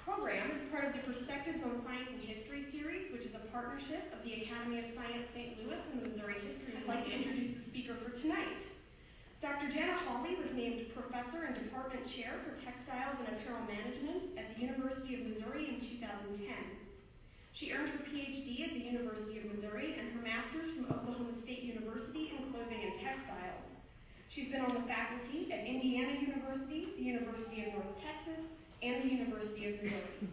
program is part of the Perspectives on Science and History series, which is a partnership of the Academy of Science St. Louis and the Missouri History. I'd like to introduce the speaker for tonight. Dr. Jana Hawley was named Professor and Department Chair for Textiles and Apparel Management at the University of Missouri in 2010. She earned her Ph.D. at the University of Missouri and her Master's from Oklahoma State University in Clothing and Textiles. She's been on the faculty at Indiana University, the University of North Texas, and the University of Missouri.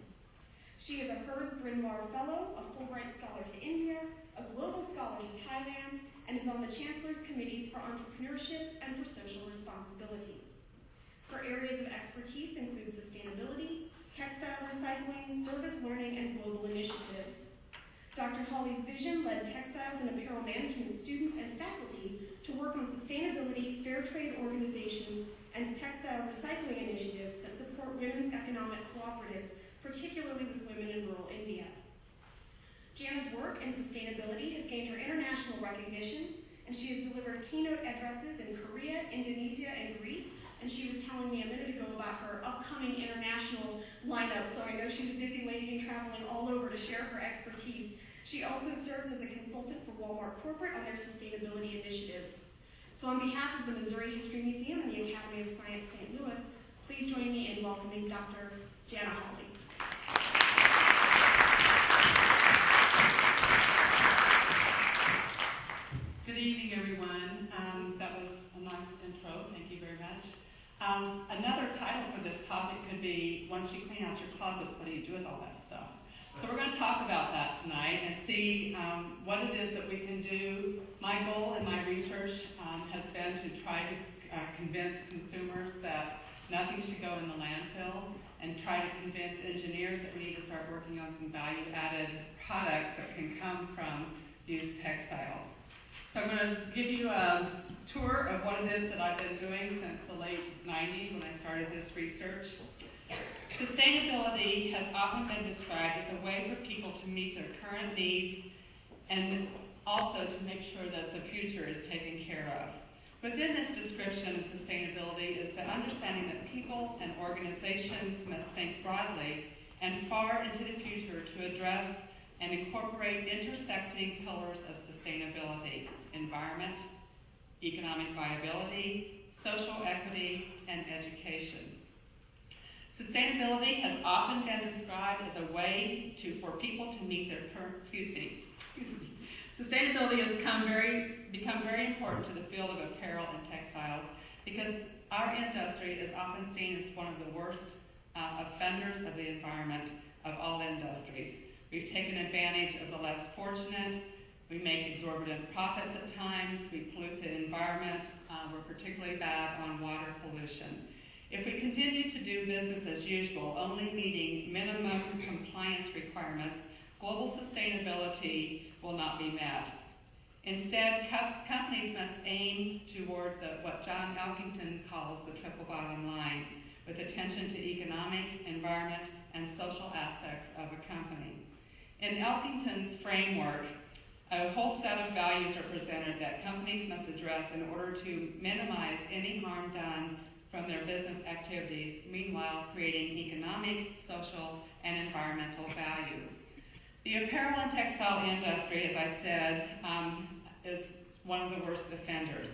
She is a Hers Bryn Mawr Fellow, a Fulbright Scholar to India, a Global Scholar to Thailand, and is on the Chancellor's Committees for Entrepreneurship and for Social Responsibility. Her areas of expertise include sustainability, textile recycling, service learning, and global initiatives. Dr. Hawley's vision led textiles and apparel management students and faculty to work on sustainability, fair trade organizations, and textile recycling initiatives that support women's economic cooperatives, particularly with women in rural India. Jana's work in sustainability has gained her international recognition, and she has delivered keynote addresses in Korea, Indonesia, and Greece, and she was telling me a minute ago about her upcoming international lineup, so I know she's a busy lady and traveling all over to share her expertise. She also serves as a consultant for Walmart Corporate on their sustainability initiatives. So on behalf of the Missouri History Museum and the Academy of Science St. Louis, please join me in welcoming Dr. Jana Hawley. Good evening, everyone. That was a nice intro. Thank you very much. Another title for this topic could be, once you clean out your closets, what do you do with all that stuff? So we're going to talk about that tonight and see what it is that we can do. My goal in my research has been to try to convince consumers that nothing should go in the landfill, and try to convince engineers that we need to start working on some value-added products that can come from used textiles. So I'm going to give you a tour of what it is that I've been doing since the late 90s when I started this research. Sustainability has often been described as a way for people to meet their current needs and also to make sure that the future is taken care of. Within this description of sustainability is the understanding that people and organizations must think broadly and far into the future to address and incorporate intersecting pillars of sustainability: environment, economic viability, social equity, and education. Sustainability has often been described as a way for people to meet their Sustainability has become very important to the field of apparel and textiles because our industry is often seen as one of the worst offenders of the environment of all industries. We've taken advantage of the less fortunate. We make exorbitant profits at times. We pollute the environment. We're particularly bad on water pollution. If we continue to do business as usual, only meeting minimum compliance requirements, global sustainability will not be met. Instead, companies must aim toward what John Elkington calls the triple bottom line, with attention to economic, environment, and social aspects of a company. In Elkington's framework, a whole set of values are presented that companies must address in order to minimize any harm done from their business activities, meanwhile creating economic, social, and environmental value. The apparel and textile industry, as I said, is one of the worst offenders.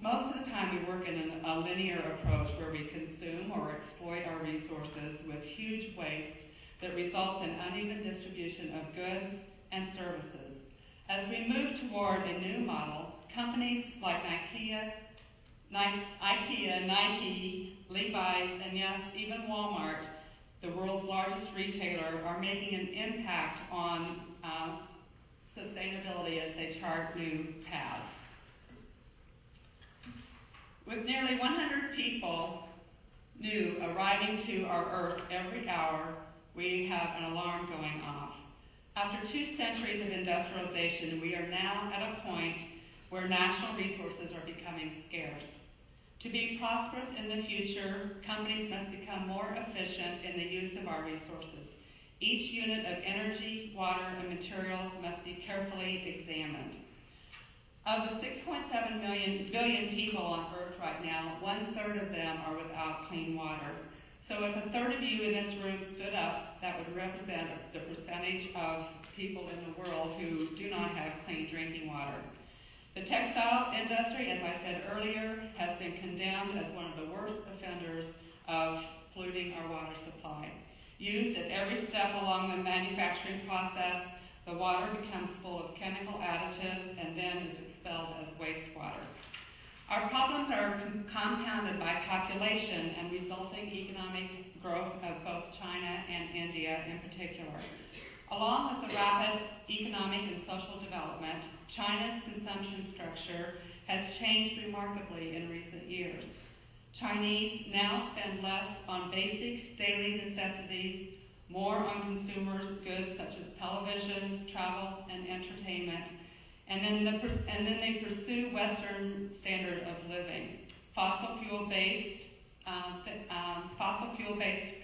Most of the time we work in a linear approach where we consume or exploit our resources with huge waste that results in uneven distribution of goods and services. As we move toward a new model, companies like IKEA, Nike, Levi's, and yes, even Walmart, the world's largest retailer, are making an impact on sustainability as they chart new paths. With nearly 100 people new arriving to our Earth every hour, we have an alarm going off. After 2 centuries of industrialization, we are now at a point where national resources are becoming scarce. To be prosperous in the future, companies must become more efficient in the use of our resources. Each unit of energy, water, and materials must be carefully examined. Of the 6.7 billion people on Earth right now, 1/3 of them are without clean water. So if 1/3 of you in this room stood up, that would represent the percentage of people in the world who do not have clean drinking water. The textile industry, as I said earlier, has been condemned as one of the worst offenders of polluting our water supply. Used at every step along the manufacturing process, the water becomes full of chemical additives and then is expelled as wastewater. Our problems are compounded by population and resulting economic growth of both China and India in particular. Along with the rapid economic and social development, China's consumption structure has changed remarkably in recent years. Chinese now spend less on basic daily necessities, more on consumer goods such as televisions, travel, and entertainment, and then they pursue Western standard of living. Fossil fuel-based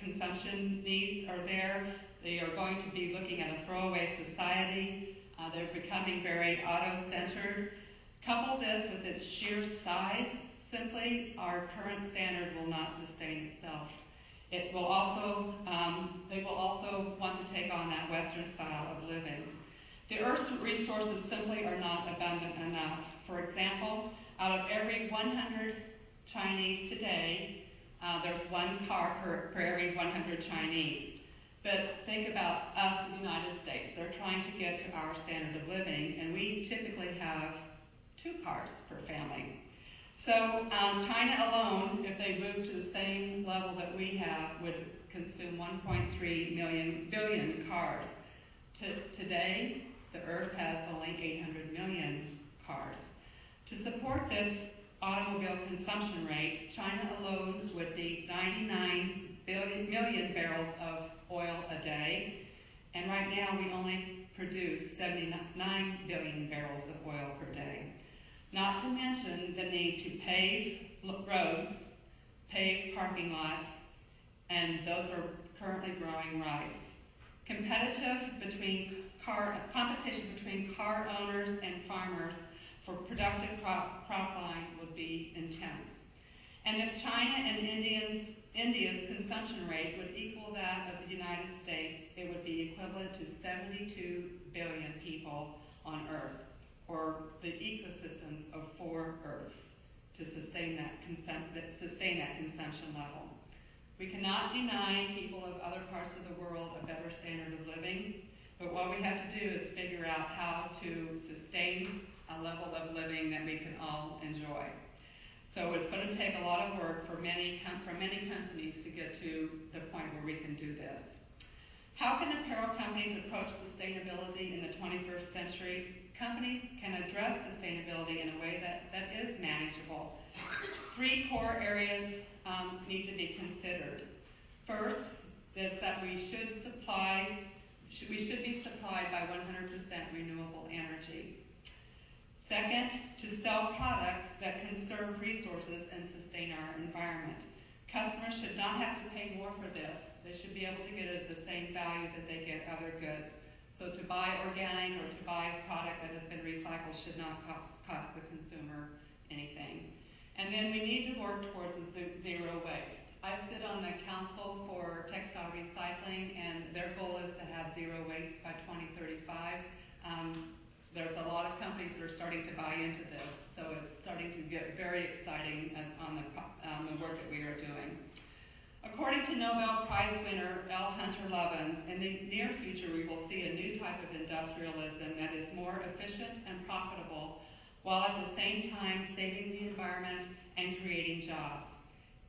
consumption needs are there. They are going to be looking at a throwaway society. They're becoming very auto-centered. Couple this with its sheer size, simply our current standard will not sustain itself. They will also want to take on that Western style of living. The Earth's resources simply are not abundant enough. For example, out of every 100 Chinese today, there's one car per every 100 Chinese. But think about us in the United States. They're trying to get to our standard of living, and we typically have 2 cars per family. So China alone, if they moved to the same level that we have, would consume 1.3 billion cars. Today, the Earth has only 800 million cars. To support this automobile consumption rate, China alone would need 99 million barrels of oil a day, and right now we only produce 79 billion barrels of oil per day. Not to mention the need to pave roads, pave parking lots, and those are currently growing rice. Competition between car owners and farmers for productive crop line would be intense. And if China and India's consumption rate would equal that of the United States, it would be equivalent to 72 billion people on Earth, or the ecosystems of 4 Earths, to sustain that consumption level. We cannot deny people of other parts of the world a better standard of living, but what we have to do is figure out how to sustain a level of living that we can all enjoy. So it's going to take a lot of work for many companies to get to the point where we can do this. How can apparel companies approach sustainability in the 21st century? Companies can address sustainability in a way that is manageable. 3 core areas need to be considered. First is that we should be supplied by 100% renewable energy. Second, to sell products that conserve resources and sustain our environment. Customers should not have to pay more for this. They should be able to get it at the same value that they get other goods. So to buy organic or to buy a product that has been recycled should not cost the consumer anything. And then we need to work towards zero waste. I sit on the Council for Textile Recycling, and their goal is to have zero waste by 2035. There's a lot of companies that are starting to buy into this, so it's starting to get very exciting on the work that we are doing. According to Nobel Prize winner L. Hunter Lovins, in the near future we will see a new type of industrialism that is more efficient and profitable, while at the same time saving the environment and creating jobs.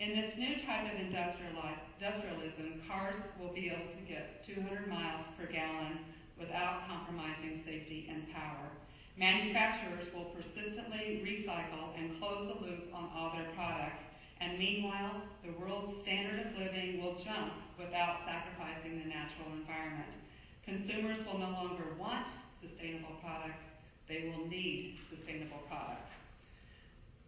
In this new type of industrialism, cars will be able to get 200 miles per gallon without compromising safety and power. Manufacturers will persistently recycle and close the loop on all their products, and meanwhile, the world's standard of living will jump without sacrificing the natural environment. Consumers will no longer want sustainable products, they will need sustainable products.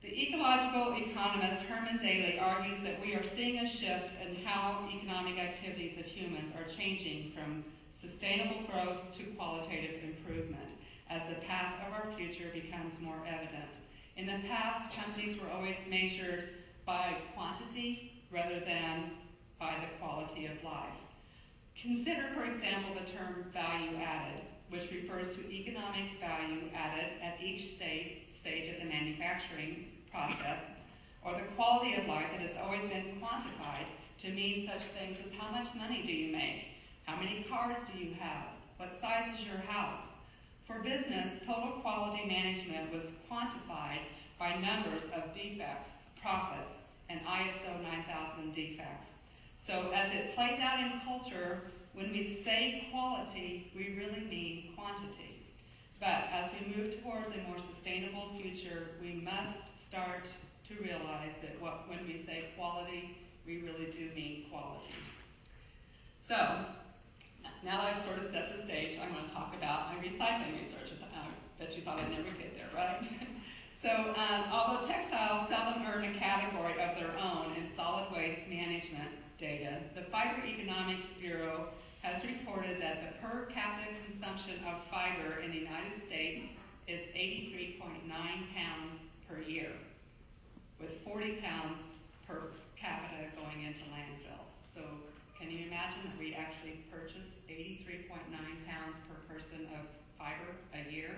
The ecological economist Herman Daly argues that we are seeing a shift in how economic activities of humans are changing from sustainable growth to qualitative improvement. as the path of our future becomes more evident. In the past, companies were always measured by quantity rather than by the quality of life. Consider, for example, the term value added, which refers to economic value added at each stage of the manufacturing process, or the quality of life that has always been quantified to mean such things as how much money do you make, how many cars do you have, what size is your house. For business, total quality management was quantified by numbers of defects, profits, and ISO 9000 defects. So as it plays out in culture, when we say quality, we really mean quantity. But as we move towards a more sustainable future, we must start to realize that when we say quality, we really do mean quality. So, now that I've sort of set the stage, I'm going to talk about my recycling research. I bet you thought I'd never get there, right? So, although textiles seldom earn a category of their own in solid waste management data, the Fiber Economics Bureau has reported that the per capita consumption of fiber in the United States is 83.9 pounds per year, with 40 pounds per capita going into landfills. So can you imagine that we actually purchase 83.9 pounds per person of fiber a year?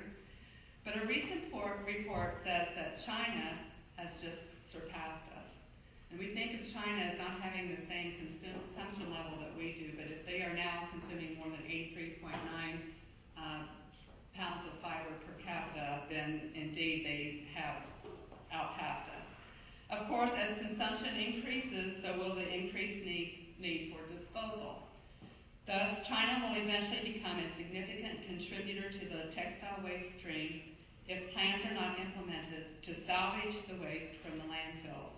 But a recent report says that China has just surpassed us. And we think of China as not having the same consumption level that we do, but if they are now consuming more than 83.9 pounds of fiber per capita, then indeed they have outpassed us. Of course, as consumption increases, so will the increased need for disposal. Thus, China will eventually become a significant contributor to the textile waste stream if plans are not implemented to salvage the waste from the landfills.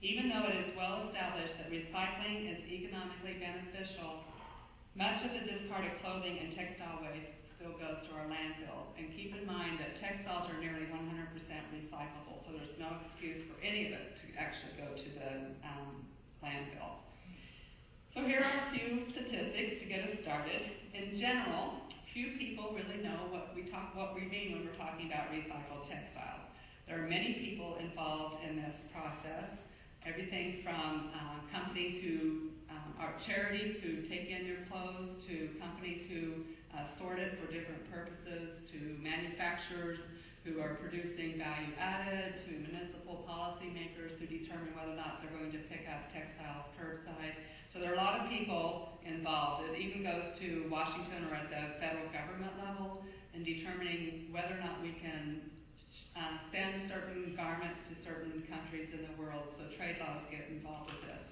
Even though it is well established that recycling is economically beneficial, much of the discarded clothing and textile waste still goes to our landfills. And keep in mind that textiles are nearly 100% recyclable, so there's no excuse for any of it to actually go to the landfills. So here are a few statistics to get us started. In general, few people really know what we mean when we're talking about recycled textiles. There are many people involved in this process. Everything from companies who are charities who take in your clothes, to companies who sort it for different purposes, to manufacturers who are producing value added, to municipal policymakers who determine whether or not they're going to pick up textiles curbside. So there are a lot of people involved. It even goes to Washington or at the federal government level in determining whether or not we can send certain garments to certain countries in the world, so trade laws get involved with this.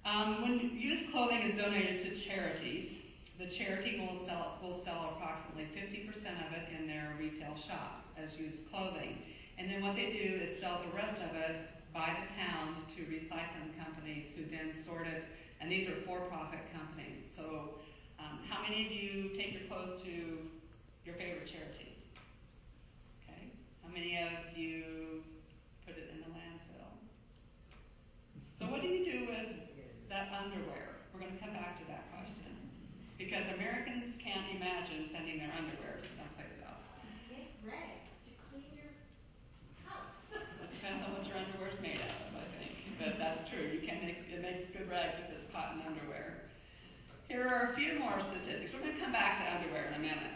When used clothing is donated to charities, the charity will sell approximately 50% of it in their retail shops as used clothing. And then what they do is sell the rest of it by the pound to recycling companies who then sort it, and these are for-profit companies. So how many of you take your clothes to your favorite charity? How many of you put it in the landfill? So what do you do with that underwear? We're going to come back to that question. Because Americans can't imagine sending their underwear to someplace else. Get rags to clean your house. It depends on what your underwear is made out of, I think. But that's true. It makes good rags if it's cotton underwear. Here are a few more statistics. We're going to come back to underwear in a minute.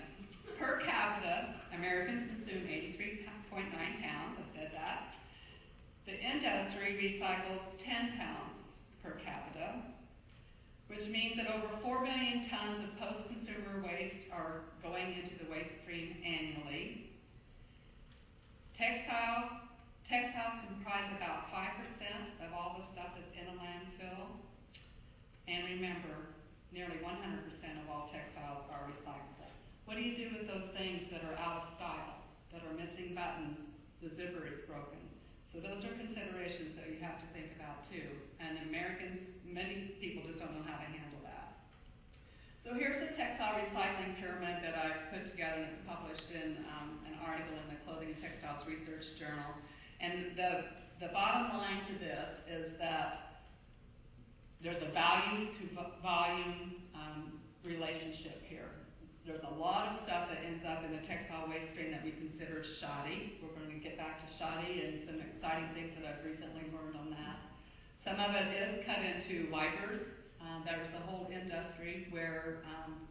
Per capita, Americans consume 83.9 pounds, I said that. The industry recycles 10 pounds per capita, which means that over 4 million tons of post-consumer waste are going into the waste stream annually. Textiles comprise about 5% of all the stuff that's in a landfill. And remember, nearly 100% of all textiles are recyclable. What do you do with those things that are out of style, that are missing buttons, the zipper is broken? So those are considerations that you have to think about too. And Americans, many people just don't know how to handle that. So here's the textile recycling pyramid that I've put together, and it's published in an article in the Clothing and Textiles Research Journal. And the bottom line to this is that there's a value to volume relationship here. There's a lot of stuff that ends up in the textile polystyrene that we consider shoddy. We're going to get back to shoddy and some exciting things that I've recently learned on that. Some of it is cut into wipers. There's a whole industry where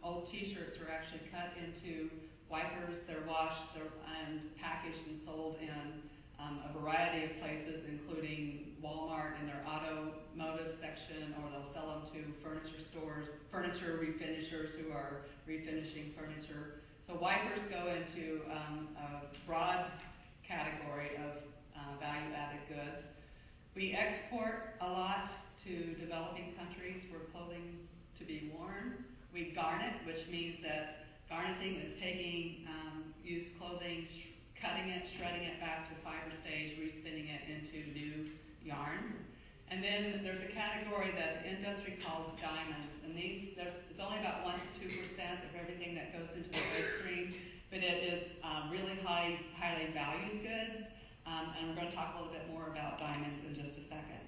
old t-shirts are actually cut into wipers. They're washed and packaged and sold in a variety of places, including Walmart in their automotive section, or they'll sell them to furniture stores, furniture refinishers who are refinishing furniture. So wipers go into a broad category of value-added goods. We export a lot to developing countries for clothing to be worn. We garnet, which means that garneting is taking used clothing, cutting it, shredding it back to fiber stage, respinning it into new yarns. And then there's a category that the industry calls diamonds, and it's only about 1 to 2% of everything that goes into the waste stream, but it is really highly valued goods, and we're going to talk a little bit more about diamonds in just a second.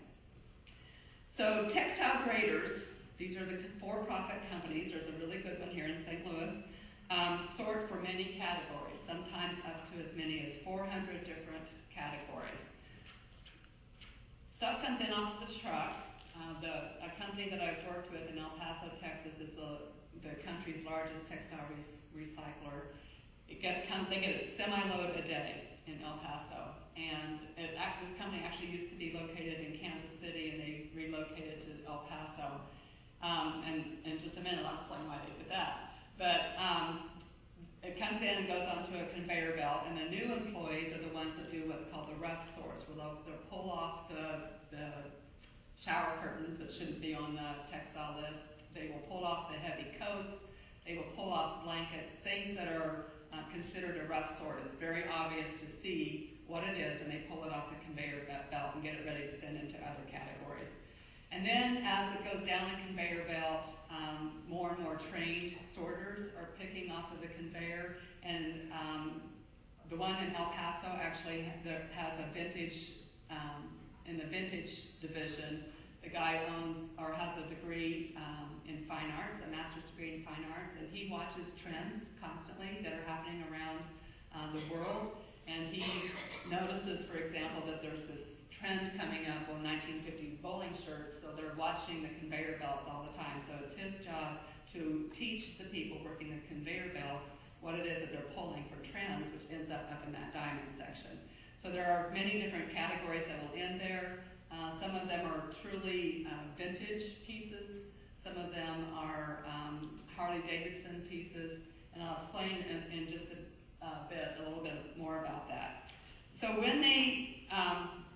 So textile graders, these are the for-profit companies. There's a really good one here in St. Louis. Sort for many categories, sometimes up to as many as 400 different categories. Stuff comes in off the truck. A company that I've worked with in El Paso, Texas is the country's largest textile recycler. They get a semi-load a day in El Paso. And this company actually used to be located in Kansas City, and they relocated to El Paso. And in just a minute, I'll explain why they did that. But it comes in and goes onto a conveyor belt, and the new employees are the ones that do what's called the rough sorts, where they'll pull off the shower curtains that shouldn't be on the textile list. They will pull off the heavy coats. They will pull off blankets, things that are considered a rough sort. It's very obvious to see what it is, and they pull it off the conveyor belt and get it ready to send into other categories. And then as it goes down the conveyor belt, more and more trained sorters are picking off of the conveyor, and the one in El Paso actually has a vintage, in the vintage division, the guy owns or has a degree in fine arts, a master's degree in fine arts, and he watches trends constantly that are happening around the world. And he notices, for example, that there's this trend coming up on 1950s bowling shirts, so they're watching the conveyor belts all the time. So it's his job to teach the people working the conveyor belts what it is that they're pulling for trends, which ends up in that diamond section. So there are many different categories that will end there. Some of them are truly vintage pieces. Some of them are Harley-Davidson pieces, and I'll explain in just a little bit more about that. So when they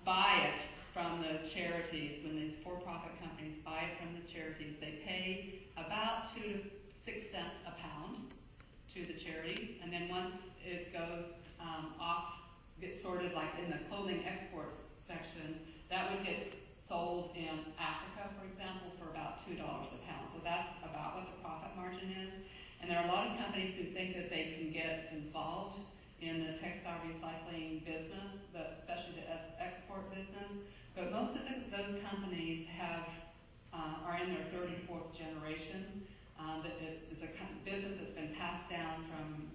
buy it from the charities, when these for-profit companies buy it from the charities, they pay about 2 to 6 cents a pound to the charities, and then once it goes off, gets sorted like in the clothing exports section, that would get sold in Africa, for example, for about $2 a pound. So that's about what the profit margin is. And there are a lot of companies who think that they can get involved in the textile recycling business, especially the export business. But most of those companies are in their third and fourth generation. It's a business that's been passed down from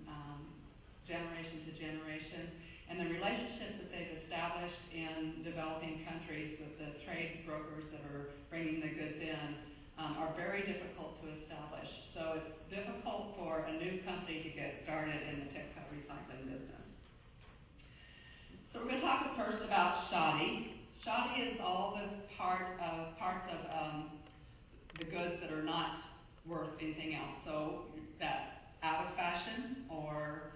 generation to generation. And the relationships that they've established in developing countries with the trade brokers that are bringing the goods in are very difficult to establish. So it's difficult for a new company to get started in the textile recycling business. So we're going to talk first about shoddy. Shoddy is all the parts of the goods that are not worth anything else. So that out of fashion or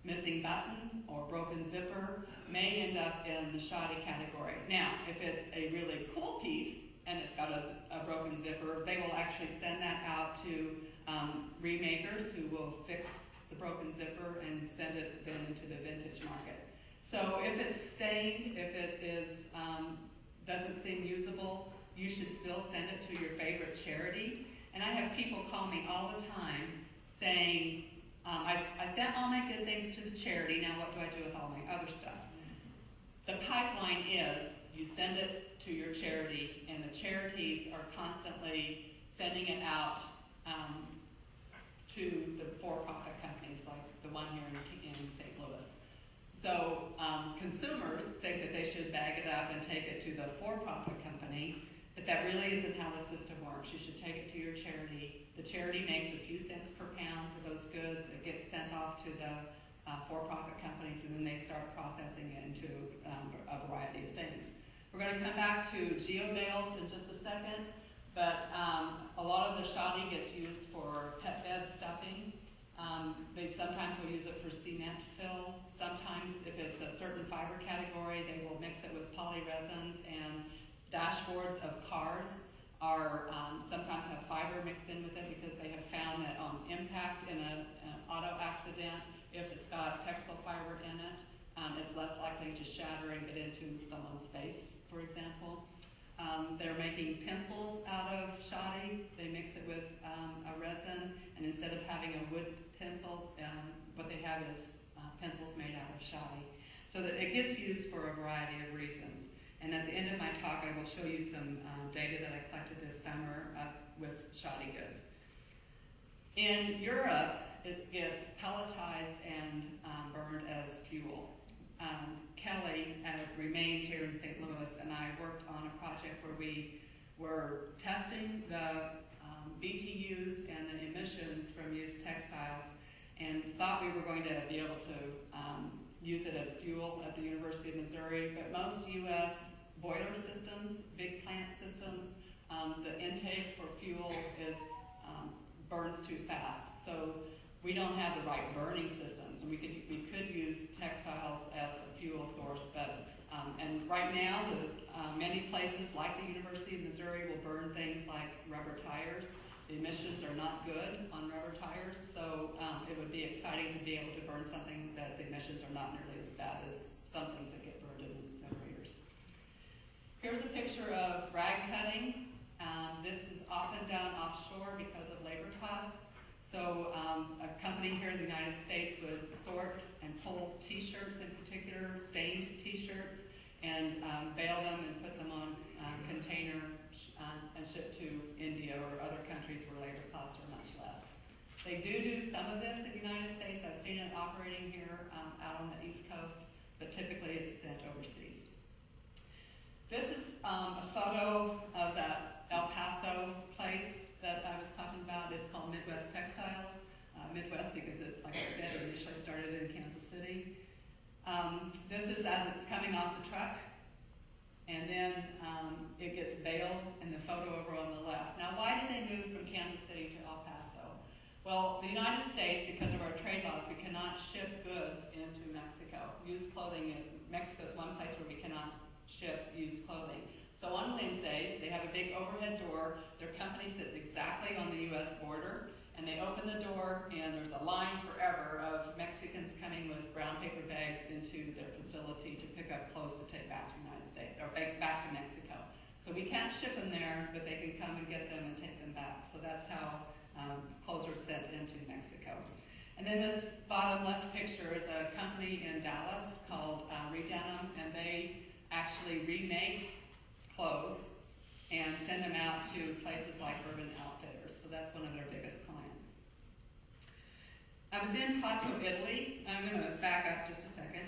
missing button or broken zipper may end up in the shoddy category. Now, if it's a really cool piece and it's got a broken zipper, they will actually send that out to remakers who will fix the broken zipper and send it then into the vintage market. So if it's stained, if it is doesn't seem usable, you should still send it to your favorite charity. And I have people call me all the time saying, I sent all my good things to the charity, now what do I do with all my other stuff? The pipeline is, you send it to your charity, and the charities are constantly sending it out to the for-profit companies like the one here in St. Louis. So consumers think that they should bag it up and take it to the for-profit company, but that really isn't how the system works. You should take it to your charity. The charity makes a few cents per pound for those goods. It gets sent off to the for-profit companies, and then they start processing it into a variety of things. We're going to come back to geobales in just a second, but a lot of the shoddy gets used for pet bed stuffing. They sometimes will use it for cement fill. Sometimes, if it's a certain fiber category, they will mix it with polyresins, and dashboards of cars are sometimes have fiber mixed in with it because they have found that on impact in an auto accident, if it's got textile fiber in it, it's less likely to shatter and get into someone's face, for example. They're making pencils out of shoddy. They mix it with a resin, and instead of having a wood pencil, what they have is pencils made out of shoddy. So that it gets used for a variety of reasons. And at the end of my talk, I will show you some data that I collected this summer with shoddy goods. In Europe, it gets pelletized and burned as fuel. Kelly remains here in St. Louis, and I worked on a project where we were testing the BTUs and the emissions from used textiles, and thought we were going to be able to use it as fuel at the University of Missouri. But most U.S. boiler systems, big plant systems, the intake for fuel is burns too fast. So we don't have the right burning systems. We could use textiles as a fuel source, but and right now, many places like the University of Missouri will burn things like rubber tires. The emissions are not good on rubber tires, so it would be exciting to be able to burn something that the emissions are not nearly as bad as some things that get burned in incinerators. Here's a picture of rag cutting. This is often done offshore because of labor costs. So a company here in the United States would sort and pull t-shirts in particular, stained t-shirts, and bale them and put them on container and ship to India or other countries where labor costs are much less. They do some of this in the United States. I've seen it operating here out on the East Coast, but typically it's sent overseas. This is a photo of that El Paso place that I was talking about. It's called Midwest Textiles. Midwest because it, like I said, initially started in Kansas City. This is as it's coming off the truck, and then it gets baled in the photo over on the left. Now, why did they move from Kansas City to El Paso? Well, the United States, because of our trade laws, we cannot ship goods into Mexico. Used clothing, Mexico is one place where we cannot ship used clothing. So on Wednesdays, they have a big overhead door. Their company sits exactly on the U.S. border, and they open the door, and there's a line forever of Mexicans coming with brown paper bags into their facility to pick up clothes to take back to the United States, or back to Mexico. So we can't ship them there, but they can come and get them and take them back. So that's how clothes are sent into Mexico. And then this bottom left picture is a company in Dallas called Redenim, and they actually remake clothes and send them out to places like Urban Outfitters. So that's one of their biggest clients. I was in Prato, Italy. I'm going to back up just a second.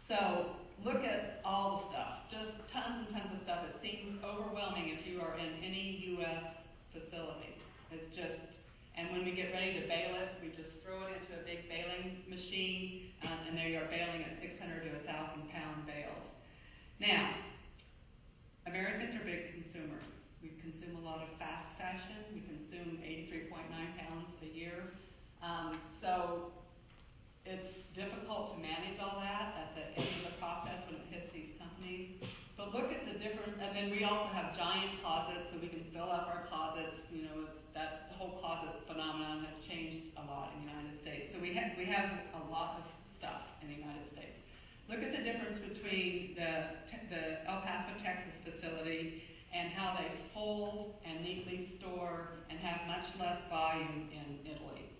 So look at all the stuff, just tons and tons of stuff. It seems overwhelming if you are in any U.S. facility. It's just, and when we get ready to bale it, we just throw it into a big baling machine, and there you are baling at 600 to 1,000 pound bales. Now, Americans are big consumers. We consume a lot of fast fashion. We consume 83.9 pounds a year. So it's difficult to manage all that at the end of the process when it hits these companies. But look at the difference. And then we also have giant closets, so we can fill up our closets. You know, that whole closet phenomenon has changed a lot in the United States. So we have a lot of stuff in the United States. Look at the difference between the El Paso, Texas facility and how they fold and neatly store and have much less volume in Italy.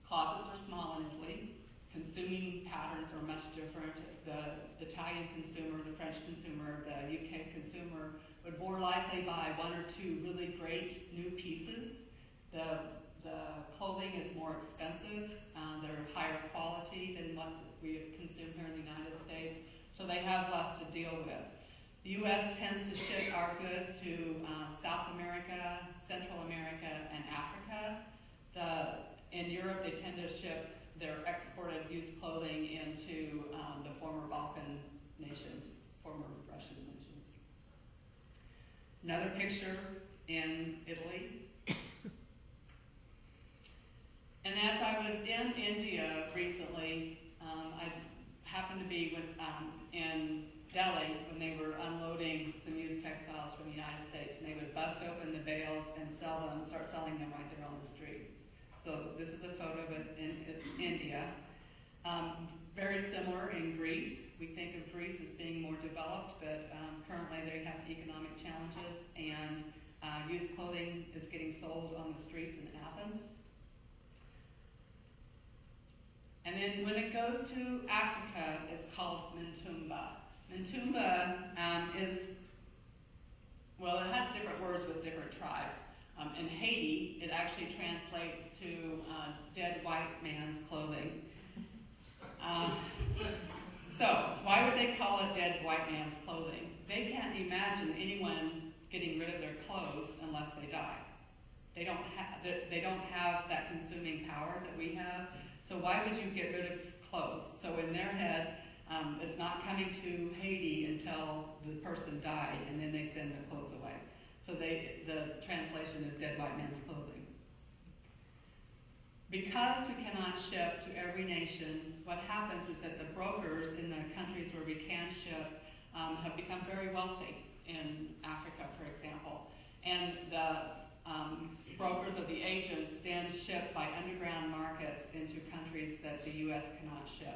Closets are small in Italy. Consuming patterns are much different. The Italian consumer, the French consumer, the UK consumer would more likely buy one or two really great new pieces. The the clothing is more expensive. They're higher quality than what we consume here in the United States, so they have less to deal with. The U.S. tends to ship our goods to South America, Central America, and Africa. In Europe, they tend to ship their exported used clothing into the former Balkan nations, former Russian nations. Another picture in Italy. And as I was in India recently, I happened to be in Delhi when they were unloading some used textiles from the United States, and they would bust open the bales and start selling them right there on the street. So this is a photo of it in India. Very similar in Greece. We think of Greece as being more developed, but currently they have economic challenges, and used clothing is getting sold on the streets in Athens. And then when it goes to Africa, it's called Mintumba. Mintumba it has different words with different tribes. In Haiti, it actually translates to dead white man's clothing. So why would they call it dead white man's clothing? They can't imagine anyone getting rid of their clothes unless they die. They don't have that consuming power that we have. So why would you get rid of clothes? So in their head, it's not coming to Haiti until the person died, and then they send the clothes away. So the translation is dead white man's clothing. Because we cannot ship to every nation, what happens is that the brokers in the countries where we can ship have become very wealthy, in Africa, for example. And the brokers or the agents then ship by underground markets into countries that the U.S. cannot ship.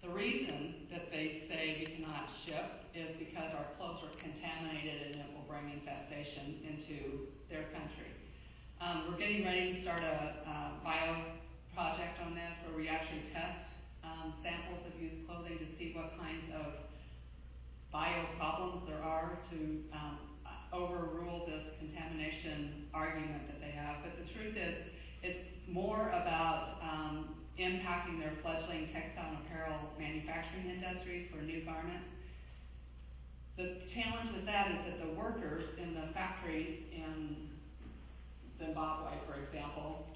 The reason that they say we cannot ship is because our clothes are contaminated and it will bring infestation into their country. We're getting ready to start a bio project on this where we actually test samples of used clothing to see what kinds of bio problems there are to overrule this contamination argument that they have. But the truth is, it's more about impacting their fledgling textile and apparel manufacturing industries for new garments. The challenge with that is that the workers in the factories in Zimbabwe, for example,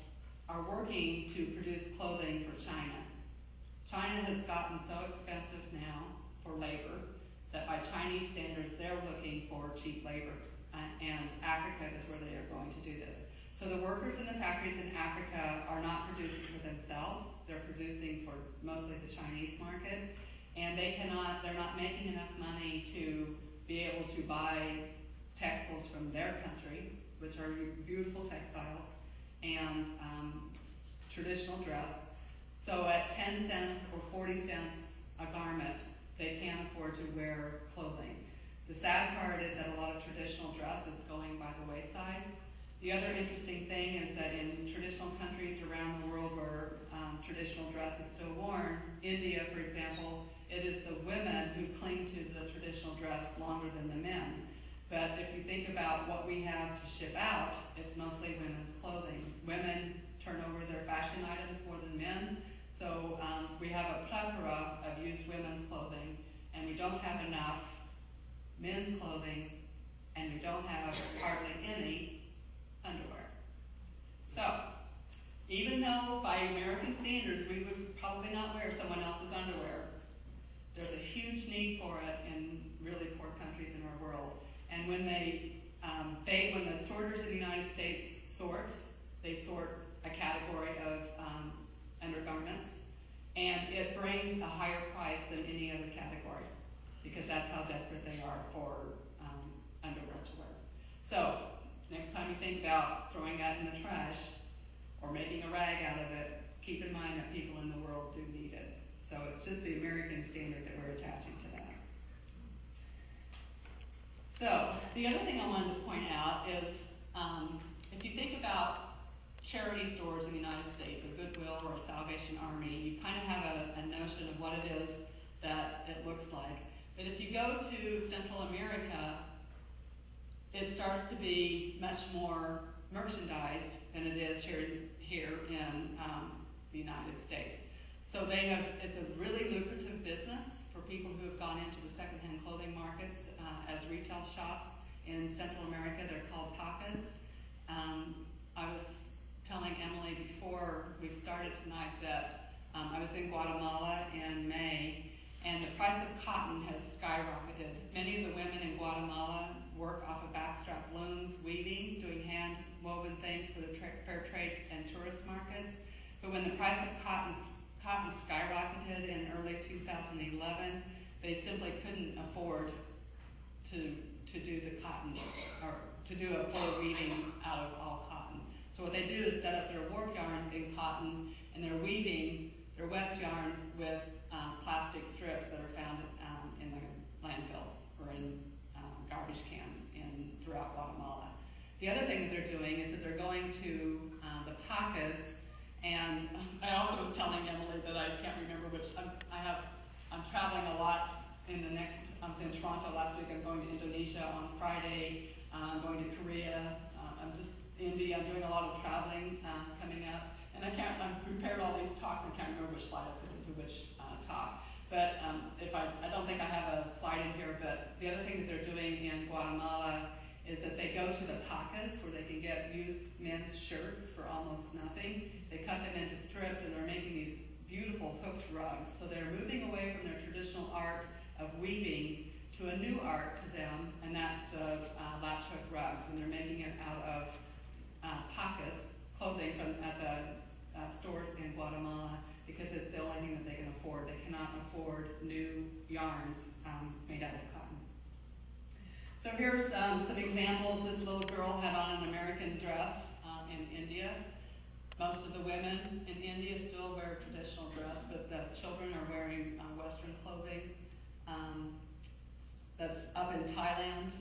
are working to produce clothing for China. China has gotten so expensive now for labor that by Chinese standards, they're looking for cheap labor, and Africa is where they are going to do this. So the workers in the factories in Africa are not producing for themselves, they're producing for mostly the Chinese market, and they're not making enough money to be able to buy textiles from their country, which are beautiful textiles, and traditional dress. So at 10 cents or 40 cents a garment, they can't afford to wear clothing. The sad part is that a lot of traditional dress is going by the wayside. The other interesting thing is that in traditional countries around the world where traditional dress is still worn, India, for example, it is the women who cling to the traditional dress longer than the men. But if you think about what we have to ship out, it's mostly women's clothing. Women turn over their fashion items more than men. So we have a plethora of used women's clothing, and we don't have enough men's clothing, and we don't have hardly any underwear. So, even though by American standards we would probably not wear someone else's underwear, there's a huge need for it in really poor countries in our world. And when when the sorters in the United States sort, they sort a category of undergarments, and it brings a higher price than any other category, because that's how desperate they are for underwear to wear. So, next time you think about throwing that in the trash or making a rag out of it, keep in mind that people in the world do need it. So it's just the American standard that we're attaching to that. So, the other thing I wanted to point out is, if you think about charity stores in the United States, a Goodwill or a Salvation Army, you kind of have a notion of what it is that it looks like. But if you go to Central America, it starts to be much more merchandised than it is here in the United States. So it's a really lucrative business for people who have gone into the secondhand clothing markets as retail shops in Central America. They're called pacas. I was telling Emily before we started tonight that I was in Guatemala in May, and the price of cotton has skyrocketed. Many of the women in Guatemala work off of backstrap looms, weaving, doing hand-woven things for the fair trade and tourist markets. But when the price of cotton skyrocketed in early 2011, they simply couldn't afford to do the cotton, or to do a full weaving out of all cotton. So what they do is set up their warp yarns in cotton, and they're weaving their weft yarns with plastic strips that are found in the landfills or in garbage cans throughout Guatemala. The other thing that they're doing is that they're going to the pacas, and I also was telling Emily that I can't remember which. I'm traveling a lot I was in Toronto last week. I'm going to Indonesia on Friday. I'm going to Korea. I'm just India. I'm doing a lot of traveling coming up, and I've prepared all these talks. I can't remember which slide I put into which talk. But I don't think I have a slide in here. But the other thing that they're doing in Guatemala is that they go to the pacas where they can get used men's shirts for almost nothing. They cut them into strips, and they're making these beautiful hooked rugs. So they're moving away from their traditional art of weaving to a new art to them, and that's the latch hook rugs. And they're making it out of pacas, clothing at the stores in Guatemala, because it's the only thing that they can afford. They cannot afford new yarns made out of cotton. So here's some examples. This little girl had on an American dress in India. Most of the women in India still wear traditional dress, but the children are wearing Western clothing. That's up in Thailand.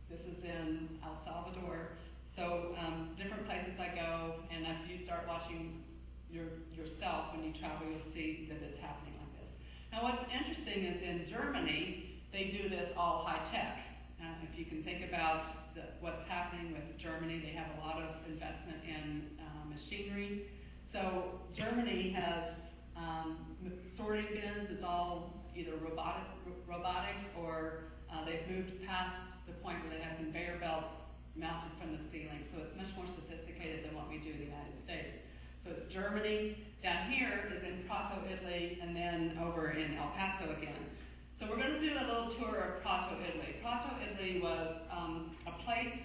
This is in El Salvador. So different places I go, and if you start watching yourself when you travel, you'll see that it's happening like this. Now what's interesting is in Germany, they do this all high tech. If you can think about what's happening with Germany, they have a lot of investment in machinery. So Germany has sorting bins. It's all either robotics or they've moved past the point where they have conveyor belts mounted from the ceiling. So it's much more sophisticated than what we do in the United States. So it's Germany. Down here is in Prato, Italy, and then over in El Paso again. So we're going to do a little tour of Prato, Italy. Prato, Italy was a place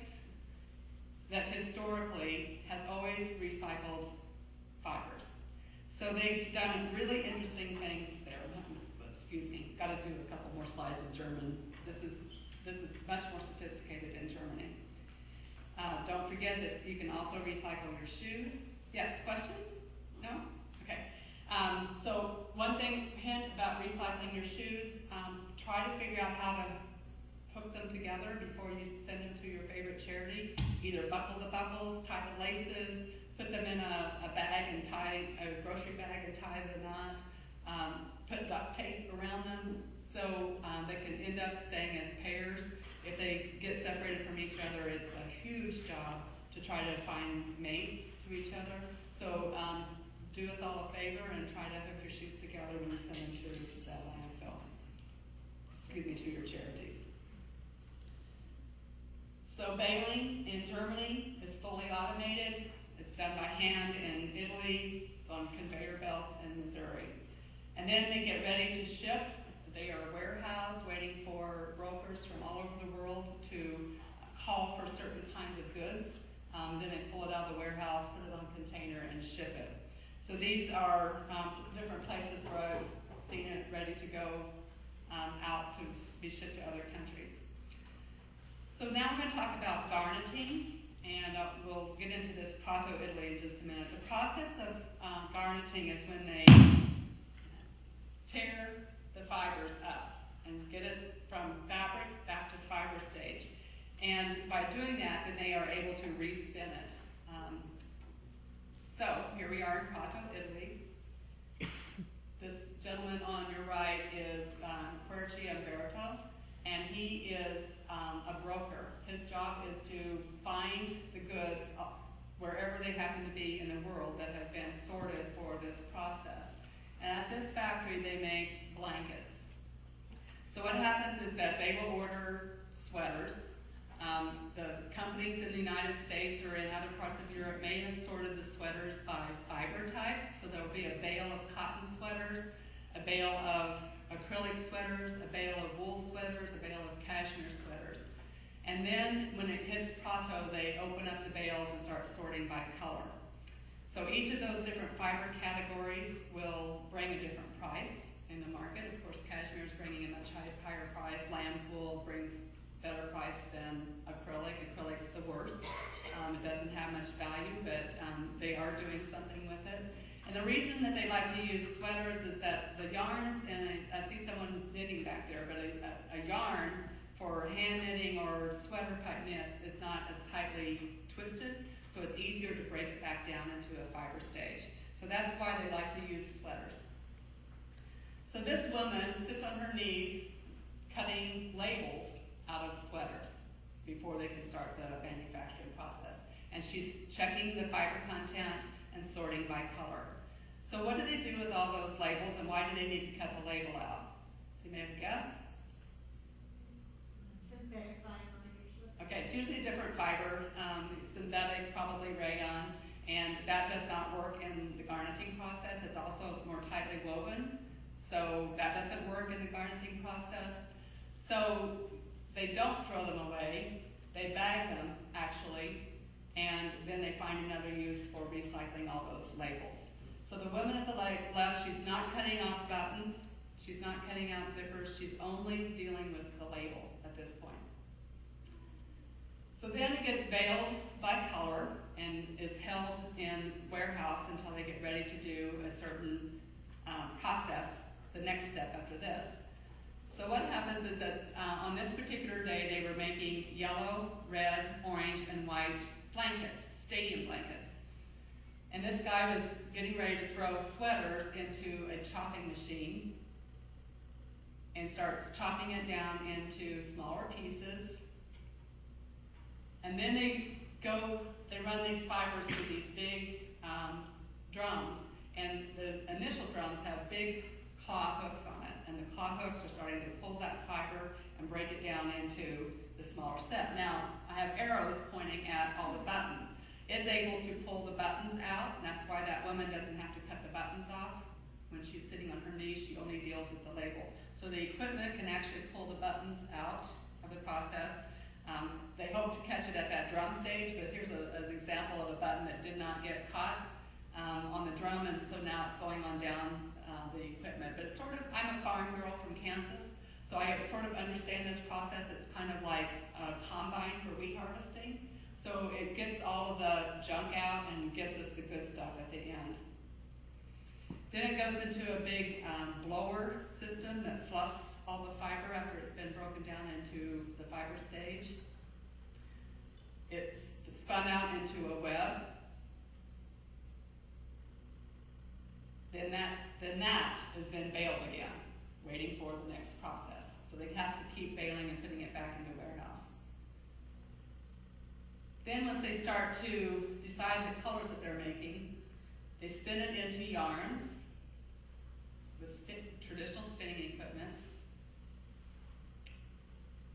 that historically has always recycled fibers. So they've done really interesting things there. Excuse me, got to do a couple more slides in German. This is much more sophisticated in Germany. Don't forget that you can also recycle your shoes. Yes, question? No? Okay. So one hint about recycling your shoes, try to figure out how to hook them together before you send them to your favorite charity. Either buckle the buckles, tie the laces, put them in a bag and a grocery bag and tie the knot. Put duct tape around them so they can end up staying as pairs. If they get separated from each other, it's a huge job to try to find mates to each other. So do us all a favor and try to hook your shoes together when you send them to that landfill. Excuse me, to your charities. So baling in Germany is fully automated. It's done by hand in Italy. It's on conveyor belts in Missouri. And then they get ready to ship. They are warehoused, waiting for brokers from all over the world to call for certain kinds of goods. Then they pull it out of the warehouse, put it on a container, and ship it. So these are different places where I've seen it ready to go out to be shipped to other countries. So now I'm going to talk about garneting, and we'll get into this Prato, Italy in just a minute. The process of garneting is when they tear the fibers up and get it from fabric back to fiber stage. And by doing that, then they are able to respin it. So here we are in Prato, Italy. This gentleman on your right is Querci Umberto, and he is a broker. His job is to find find the goods wherever they happen to be in the world that have been sorted for this process. And at this factory, they make blankets. So what happens is that they will order sweaters. The companies in the United States or in other parts of Europe may have sorted the sweaters by fiber type. So there will be a bale of cotton sweaters, a bale of acrylic sweaters, a bale of wool sweaters, a bale of cashmere sweaters. And then when it hits Prato, they open up the bales and start sorting by color. So each of those different fiber categories will bring a different price in the market. Of course, cashmere is bringing a much higher price. Lamb's wool brings better price than acrylic. Acrylic's the worst. It doesn't have much value, but they are doing something with it. And the reason that they like to use sweaters is that the yarns, and I see someone knitting back there, but a yarn for hand knitting or sweater cut knits is not as tightly twisted, so it's easier to break it back down into a fiber stage. So that's why they like to use sweaters. So this woman sits on her knees cutting labels out of sweaters before they can start the manufacturing process. And she's checking the fiber content and sorting by color. So what do they do with all those labels, and why do they need to cut the label out? You may have a guess? Synthetic fiber usually. Okay, it's usually a different fiber, synthetic, probably rayon, and that does not work in the garneting process. It's also more tightly woven, so that doesn't work in the garneting process. So they don't throw them away, they bag them actually, and then they find another use for recycling all those labels. So the woman at the left, she's not cutting off buttons, she's not cutting out zippers, she's only dealing with the label at this point. So then it gets baled by color and is held in warehouse until they get ready to do a certain process, the next step after this. So what happens is that on this particular day, they were making yellow, red, orange, and white blankets, stadium blankets. And this guy was getting ready to throw sweaters into a chopping machine and starts chopping it down into smaller pieces. And then they run these fibers through these big drums. And the initial drums have big claw hooks on it. And the claw hooks are starting to pull that fiber and break it down into the smaller set. Now, I have arrows pointing at all the buttons. It's able to pull the buttons out, and that's why that woman doesn't have to cut the buttons off. When she's sitting on her knees, she only deals with the label. So the equipment can actually pull the buttons out of the process. They hope to catch it at that drum stage, but here's an example of a button that did not get caught on the drum, and so now it's going on down the equipment. But it's sort of, I'm a farm girl from Kansas, so I sort of understand this process. It's kind of like a combine for wheat harvesting. So it gets all of the junk out and gives us the good stuff at the end. Then it goes into a big blower system that fluffs all the fiber after it's been broken down into the fiber stage. It's spun out into a web. Then that is then baled again, waiting for the next process. So they have to keep baling and putting it back in the warehouse. Then once they start to decide the colors that they're making, they spin it into yarns with traditional spinning equipment,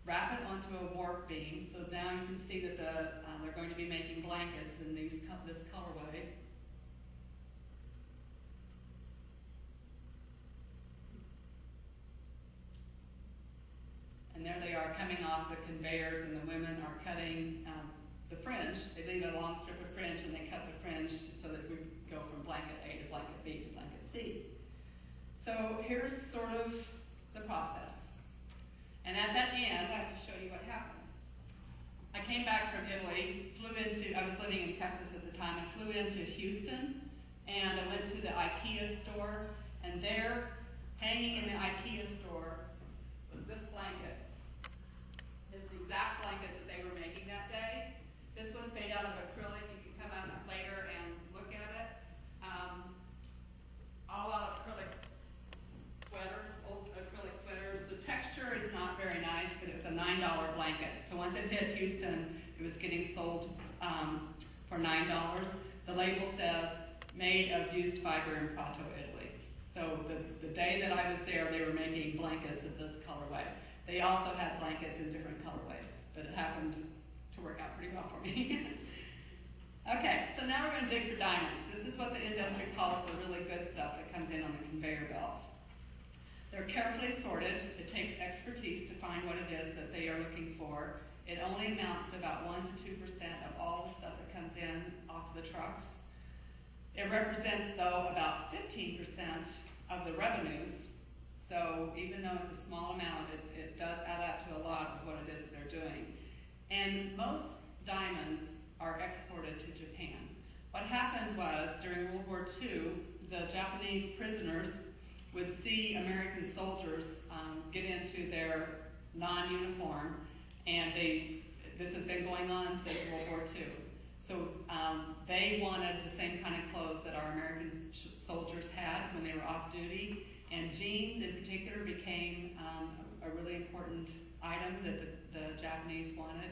wrap it onto a warp beam, so now you can see that they're going to be making blankets in this colorway. And there they are coming off the conveyors, and the women are cutting the fringe. They leave a long strip of fringe, and they cut the fringe so that we go from blanket A to blanket B to blanket C. So here's sort of the process. And at that end, I have to show you what happened. I came back from Italy, I was living in Texas at the time, I flew into Houston, and I went to the IKEA store, and there, hanging in the IKEA store, was this blanket. It's the exact blankets that they were making that day. This one's made out of acrylic. You can come out later and look at it. All out of acrylic sweaters, old acrylic sweaters. The texture is not very nice, but it's a $9 blanket. So once it hit Houston, it was getting sold for $9. The label says, made of used fiber in Prato, Italy. So the day that I was there, they were making blankets of this colorway. They also had blankets in different colorways, but it happened to work out pretty well for me. Okay, so now we're going to dig for diamonds. This is what the industry calls the really good stuff that comes in on the conveyor belts. They're carefully sorted. It takes expertise to find what it is that they are looking for. It only amounts to about 1 to 2% of all the stuff that comes in off the trucks. It represents, though, about 15% of the revenues. So even though it's a small amount, it does add up to a lot of what it is that they're doing. And most diamonds are exported to Japan. What happened was, during World War II, the Japanese prisoners would see American soldiers get into their non-uniform, and this has been going on since World War II. So they wanted the same kind of clothes that our American soldiers had when they were off duty, and jeans in particular became a really important item that the Japanese wanted.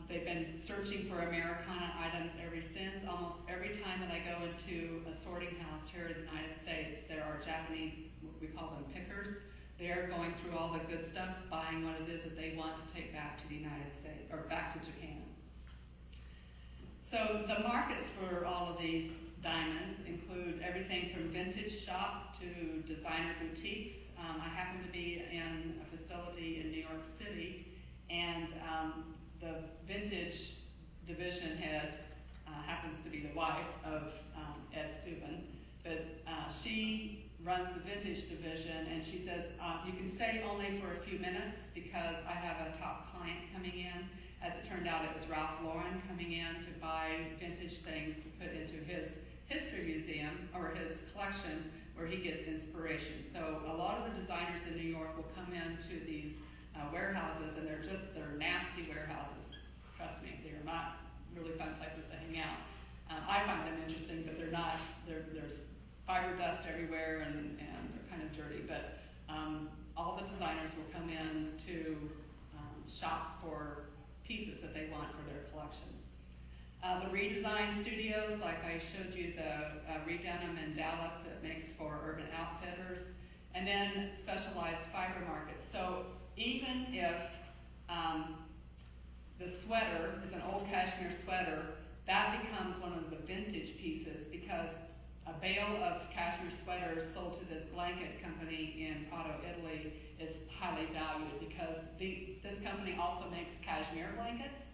They've been searching for Americana items ever since. Almost every time that I go into a sorting house here in the United States, there are Japanese, we call them pickers. They're going through all the good stuff, buying what it is that they want to take back to the United States, or back to Japan. So the markets for all of these diamonds include everything from vintage shop to designer boutiques. I happen to be in a facility in New York City, and the vintage division head happens to be the wife of Ed Steuben, but she runs the vintage division, and she says, you can stay only for a few minutes because I have a top client coming in. As it turned out, it was Ralph Lauren coming in to buy vintage things to put into his history museum, or his collection, where he gets inspiration. So a lot of the designers in New York will come into these warehouses, and they're nasty warehouses. Trust me, they are not really fun places to hang out. I find them interesting, but they're not. There's fiber dust everywhere, and they're kind of dirty. But all the designers will come in to shop for pieces that they want for their collection. The redesign studios, like I showed you, the Redenim in Dallas that makes for Urban Outfitters, and then specialized fiber markets. So even if the sweater is an old cashmere sweater, that becomes one of the vintage pieces, because a bale of cashmere sweaters sold to this blanket company in Prato, Italy is highly valued, because this company also makes cashmere blankets.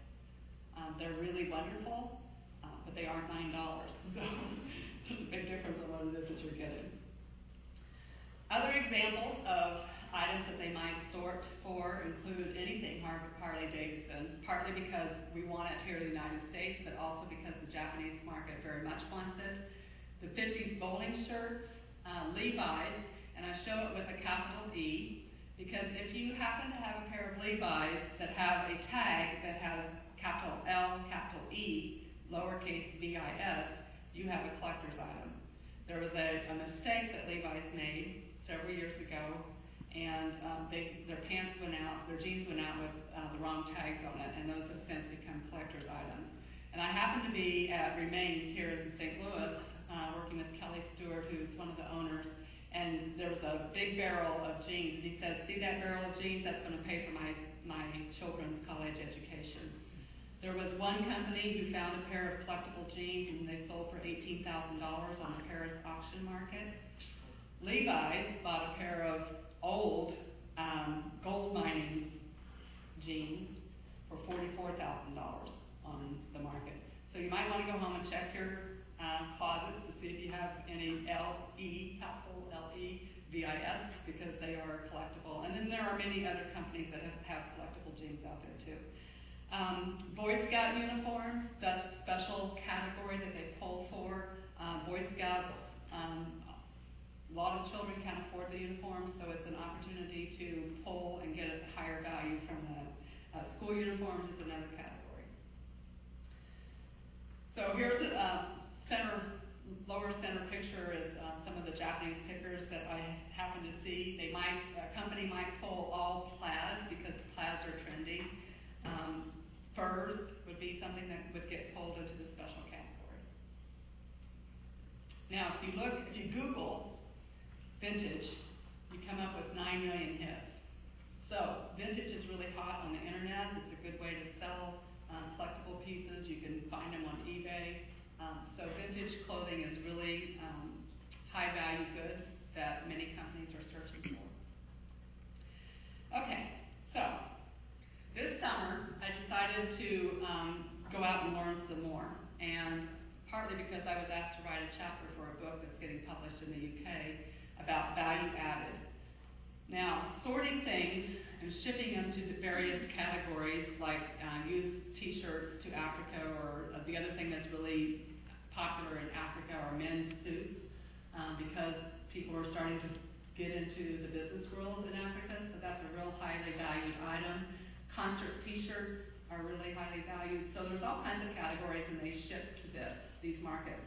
They're really wonderful, but they aren't $9. So there's a big difference on what it is that you're getting. Other examples of items that they might sort for include anything Harley-Davidson, partly because we want it here in the United States, but also because the Japanese market very much wants it. The 50s bowling shirts, Levi's, and I show it with a capital E, because if you happen to have a pair of Levi's that have a tag that has capital L, capital E, lowercase VIS, you have a collector's item. There was a mistake that Levi's made several years ago, and their pants went out, their jeans went out with the wrong tags on it, and those have since become collector's items. And I happen to be at Remains here in St. Louis, working with Kelly Stewart, who's one of the owners, and there was a big barrel of jeans, and he says, see that barrel of jeans? That's going to pay for my children's college education. There was one company who found a pair of collectible jeans, and they sold for $18,000 on the Paris auction market. Levi's bought a pair of old gold mining jeans for $44,000 on the market. So you might want to go home and check your closets to see if you have any LE, capital LE, VIS, because they are collectible. And then there are many other companies that have collectible jeans out there too. Boy Scout uniforms, that's a special category that they pull for. Boy Scouts, a lot of children can't afford the uniforms, so it's an opportunity to pull and get a higher value from the school uniforms is another category. So here's a lower center picture is some of the Japanese pickers that I happen to see. A company might pull all plaids because plaids are trendy. Furs, something that would get pulled into the special category. Now, if you Google vintage, you come up with 9 million hits. So vintage is really hot on the internet. It's a good way to sell collectible pieces. You can find them on eBay. So vintage clothing is really high value goods that many companies are searching for. Okay, so this summer I decided to go out and learn some more, and partly because I was asked to write a chapter for a book that's getting published in the UK about value added. Now, sorting things and shipping them to the various categories, like used t-shirts to Africa, or the other thing that's really popular in Africa are men's suits, because people are starting to get into the business world in Africa, so that's a real highly valued item. Concert t-shirts are really highly valued, so there's all kinds of categories, and they ship to these markets.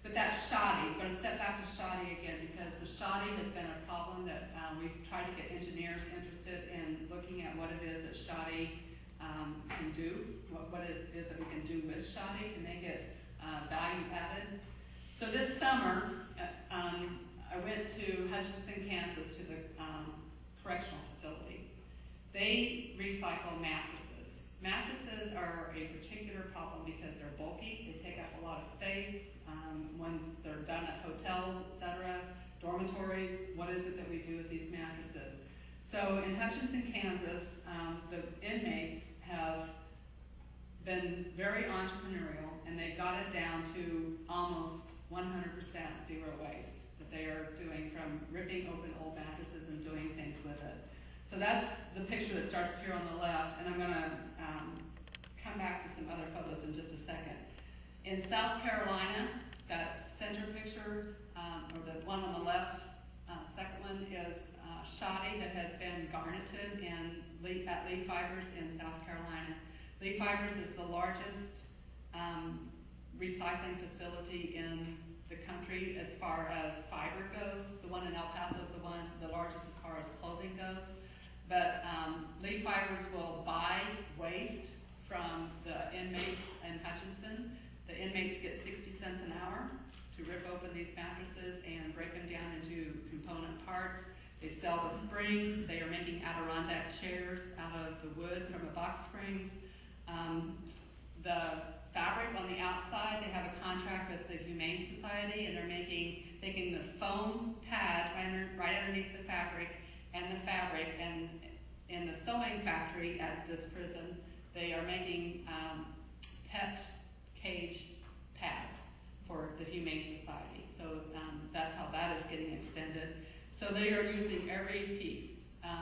But that shoddy, I'm going to step back to shoddy again, because the shoddy has been a problem that we've tried to get engineers interested in looking at what it is that shoddy can do, what it is that we can do with shoddy to make it value added. So this summer, I went to Hutchinson, Kansas, to the correctional facility. They recycle mattresses. Mattresses are a particular problem because they're bulky, they take up a lot of space. Once they're done at hotels, etc., dormitories, what is it that we do with these mattresses? So in Hutchinson, Kansas, the inmates have been very entrepreneurial, and they've got it down to almost 100% zero waste that they are doing, from ripping open old mattresses and doing things with it. So that's the picture that starts here on the left, and I'm going to come back to some other photos in just a second. In South Carolina, that center picture, or the one on the left, second one, is shoddy that has been garneted at Lee Fibers in South Carolina. Lee Fibers is the largest recycling facility in the country as far as fiber goes. The one in El Paso is the largest as far as clothing goes. But Lee Fibers will buy waste from the inmates in Hutchinson. The inmates get 60 cents an hour to rip open these mattresses and break them down into component parts. They sell the springs. They are making Adirondack chairs out of the wood from the box springs. The fabric on the outside, they have a contract with the Humane Society, and they're taking the foam pad right underneath the fabric, and in the sewing factory at this prison, they are making pet cage pads for the Humane Society. So that's how that is getting extended. So they are using every piece.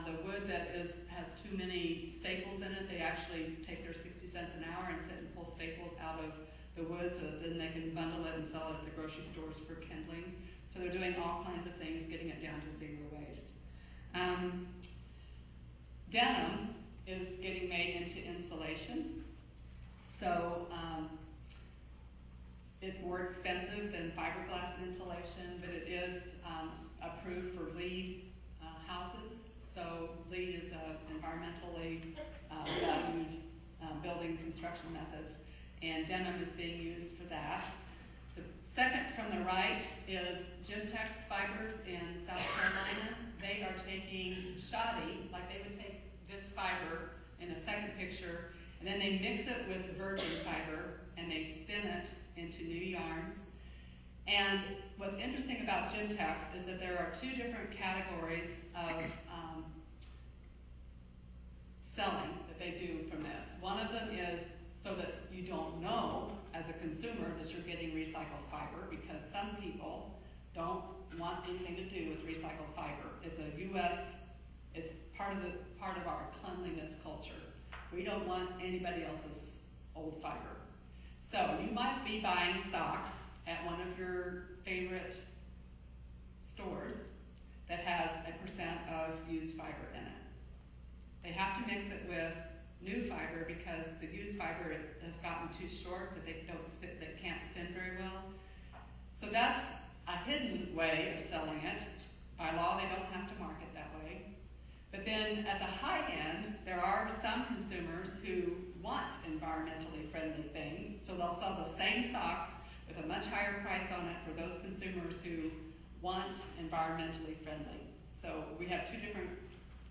The wood that has too many staples in it, they actually take their 60 cents an hour and sit and pull staples out of the wood so that then they can bundle it and sell it at the grocery stores for kindling. So they're doing all kinds of things, getting it down to zero waste. Denim is getting made into insulation. So it's more expensive than fiberglass insulation, but it is approved for LEED houses. So LEED is environmentally valued building construction methods, and denim is being used for that. The second from the right is Garneting Fibers in South Carolina. They are taking shoddy, like they would take this fiber in the second picture, and then they mix it with virgin fiber, and they spin it into new yarns. And what's interesting about Garneting is that there are two different categories of selling that they do from this. One of them is so that you don't know as a consumer that you're getting recycled fiber, because some people don't want anything to do with recycled fiber. It's part of our cleanliness culture. We don't want anybody else's old fiber. So you might be buying socks at one of your favorite stores that has a percent of used fiber in it. They have to mix it with new fiber because the used fiber has gotten too short, that they can't spin very well. So that's a hidden way of selling it. By law, they don't have to market that way. But then at the high end, there are some consumers who want environmentally friendly things, so they'll sell the same socks with a much higher price on it for those consumers who want environmentally friendly. So we have two different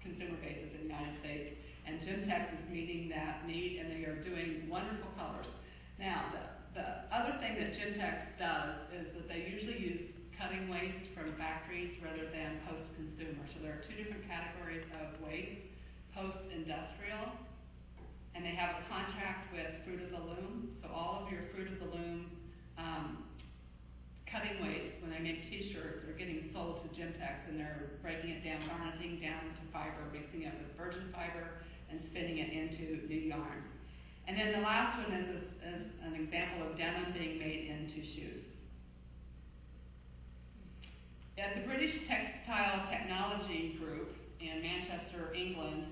consumer bases in the United States, and Gymtex is meeting that need, and they are doing wonderful colors. Now, the other thing that Gymtex does is that they usually use cutting waste from factories rather than post-consumer. So there are two different categories of waste: post-industrial, and they have a contract with Fruit of the Loom. So all of your Fruit of the Loom cutting waste, when they make t-shirts, are getting sold to Gymtex, and they're breaking it down, garneting down into fiber, mixing it with virgin fiber, and spinning it into new yarns. And then the last one is an example of denim being made into shoes. At the British Textile Technology Group in Manchester, England,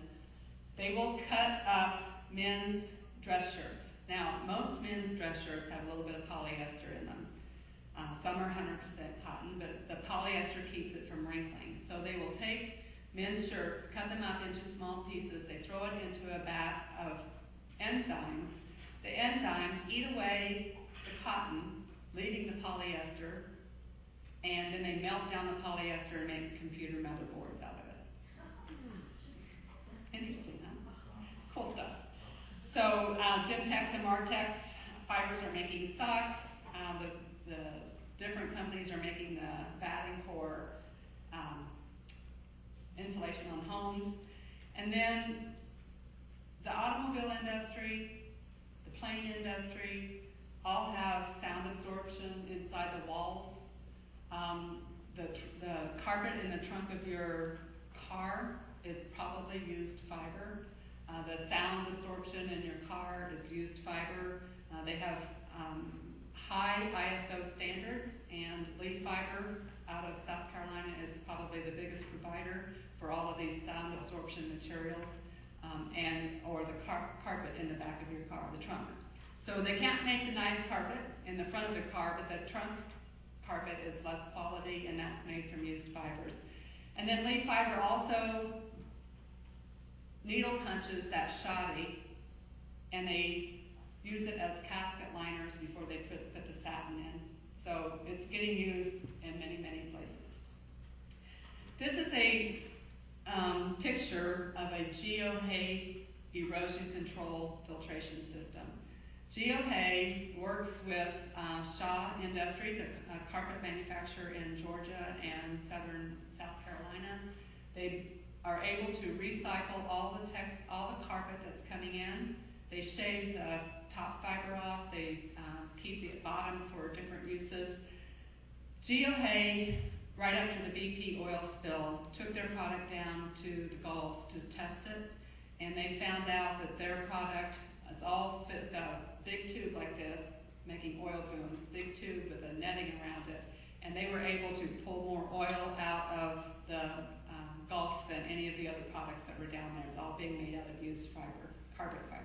they will cut up men's dress shirts. Now, most men's dress shirts have a little bit of polyester in them. Some are 100% cotton, but the polyester keeps it from wrinkling. So they will take men's shirts, cut them up into small pieces, they throw it into a vat of enzymes. The enzymes eat away the cotton, leaving the polyester, and then they melt down the polyester and make computer motherboards out of it. Interesting, huh? Cool stuff. So Gymtex and Martex Fibers are making socks. The different companies are making the batting for insulation on homes. And then the automobile industry, the plane industry, all have sound absorption inside the walls. The carpet in the trunk of your car is probably used fiber. The sound absorption in your car is used fiber. They have high ISO standards, and Lee Fiber out of South Carolina is probably the biggest provider for all of these sound absorption materials, or the carpet in the back of your car, the trunk. So they can't make the nice carpet in the front of the car, but the trunk carpet is less quality, and that's made from used fibers. And then Lee Fiber also needle punches that shoddy, and they use it as casket liners before they put the satin in. So it's getting used in many, many places. This is a picture of a GeoHay erosion control filtration system. GeoHay works with Shaw Industries, a carpet manufacturer in Georgia and southern South Carolina. They are able to recycle all the carpet that's coming in. They shave the top fiber off. They keep the bottom for different uses. GeoHay, right after the BP oil spill, took their product down to the Gulf to test it, and they found out that their product, it's a big tube like this, making oil booms, big tube with a netting around it, and they were able to pull more oil out of the Gulf than any of the other products that were down there. It's all being made out of used fiber, carpet fiber.